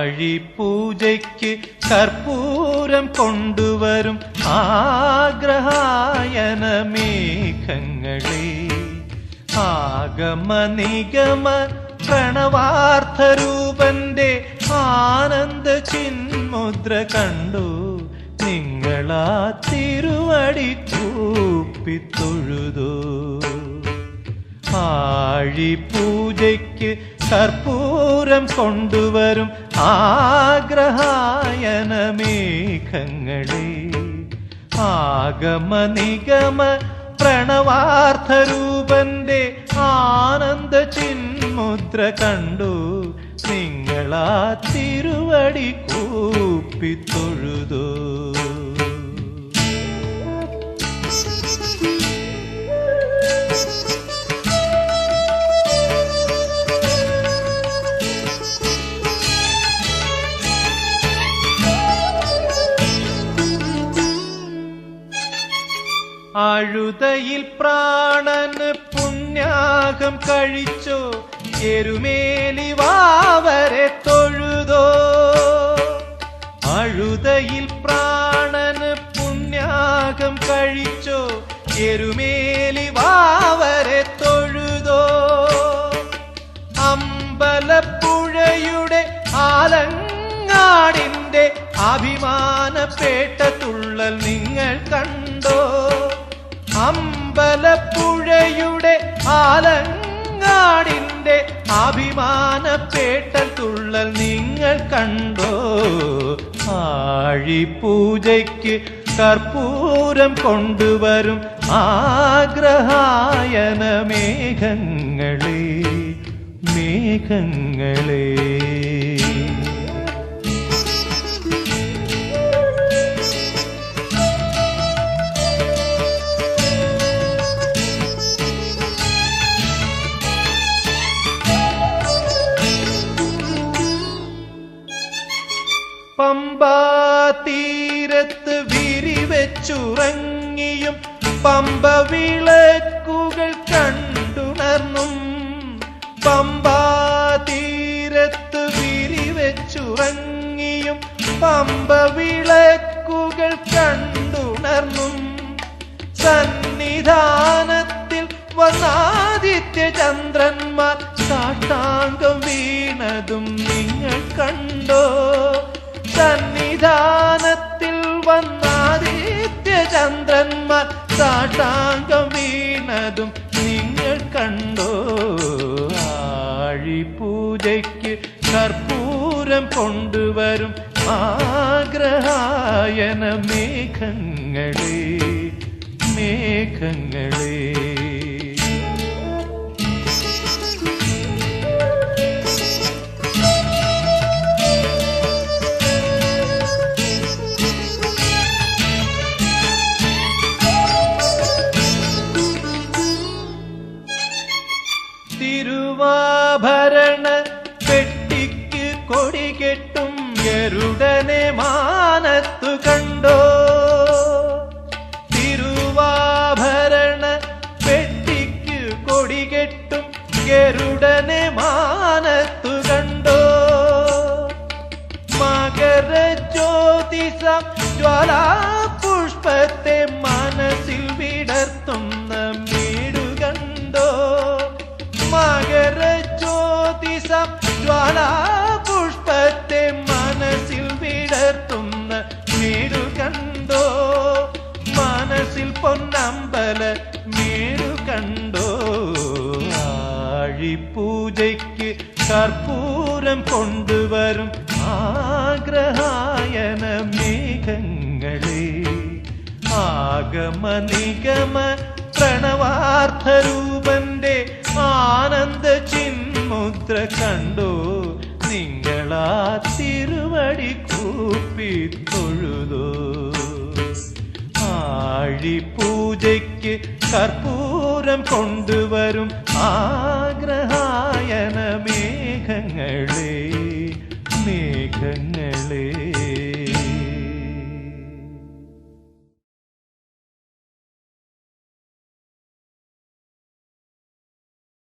ആഴിപൂജയ്ക്ക് കർപ്പൂരം കൊണ്ടുവരും ആഗ്രഹായന മേഘങ്ങളെ, ആഗമ നിഗമ പ്രണവാർത്ഥരൂപന്റെ ആനന്ദ ചിന്മുദ്ര കണ്ടു നിങ്ങളാ തിരുവടി കൂപ്പിത്തൊഴുതോ. ആഴിപൂജയ്ക്ക് കർപ്പൂരം കൊണ്ടുവരും ആഗ്രഹായന മേഘങ്ങളെ, ആഗമ നിഗമ പ്രണവാർത്ഥരൂപന്റെ ആനന്ദ ചിന്മുദ്ര കണ്ടു നിങ്ങളാ തിരുവടി കൂപ്പിത്തൊഴുതോ. അഴുതയിൽ പ്രാണന് പുണ്യാഹം കഴിച്ചോ, എരുമേലി വാവരെ തൊഴുതോ. അഴുതയിൽ പ്രാണന് പുണ്യാഹം കഴിച്ചോ, എരുമേലി വാവരെ തൊഴുതോ. അമ്പലപ്പുഴയുടെ ആലങ്ങാടിന്റെ അഭിമാനപേട്ട തുള്ളൽ നിങ്ങൾ കണ്ടോ. അമ്പലപ്പുഴയുടെ ആലങ്ങാടിന്റെ അഭിമാനപേട്ട തുള്ളൽ നിങ്ങൾ കണ്ടോ. ആഴിപൂജയ്ക്ക് കർപ്പൂരം കൊണ്ടുവരും ആഗ്രഹായന മേഘങ്ങളെ, മേഘങ്ങളെ. പമ്പാതീരത്ത് വിരിവെച്ചുറങ്ങിയും പമ്പ വിളക്കുകൾ കണ്ടുണർന്നും. പമ്പാതീരത്ത് വിരിവെച്ചുറങ്ങിയും പമ്പ വിളക്കുകൾ കണ്ടുണർന്നും. സന്നിധാനത്തിൽ വന്നാദിത്യ ചന്ദ്രന്മാർ സാഷ്ടാംഗം വീണതും നിങ്ങൾ കണ്ടോ. സന്നിധാനത്തിൽ വന്നാദിത്യ ചന്ദ്രന്മാർ സാഷ്ടാംഗം വീണതും നിങ്ങൾ കണ്ടോ. ആഴിപൂജയ്ക്ക് കർപ്പൂരം കൊണ്ടുവരും ആഗ്രഹായന മേഘങ്ങളെ, മേഘങ്ങളെ. തിരുവാഭരണ പെട്ടിക്ക് കൊടികെട്ടും ഗരുഡനെ മാനത്തു കണ്ടോ. തിരുവാഭരണ പെട്ടിക്ക് കൊടികെട്ടും ഗരുഡനെ മാനത്തു കണ്ടോ. മകര ജ്യോതിസ ജ്വാലാപുഷ്പത്തെ മനസ്സിൽ വിടർത്തുന്ന വീടു കണ്ടോ. മകര ജ്യോതിസ ജ്വാലാപുഷ്പത്തെ മനസ്സിൽ വിടർത്തുന്ന വീടു കണ്ടോ. മനസ്സിൽ പൊന്നമ്പല വീടു കണ്ടോ. ആഴിപൂജയ്ക്ക് കർപ്പൂരം കൊണ്ടുവരും ആഗ്രഹായന മേഘങ്ങളെ, ആഗമ നിഗമ പ്രണവാർത്ഥരൂപന്റെ ആനന്ദ ചിന്മുദ്ര കണ്ടോ നിങ്ങളാ തിരുവടി കൂപ്പിത്തൊഴുതോ. ആഴിപൂജയ്ക്ക് കർപ്പൂരം കൊണ്ടുവരും ആഗ്രഹായന മേഘങ്ങളെ, മേഘങ്ങളെ.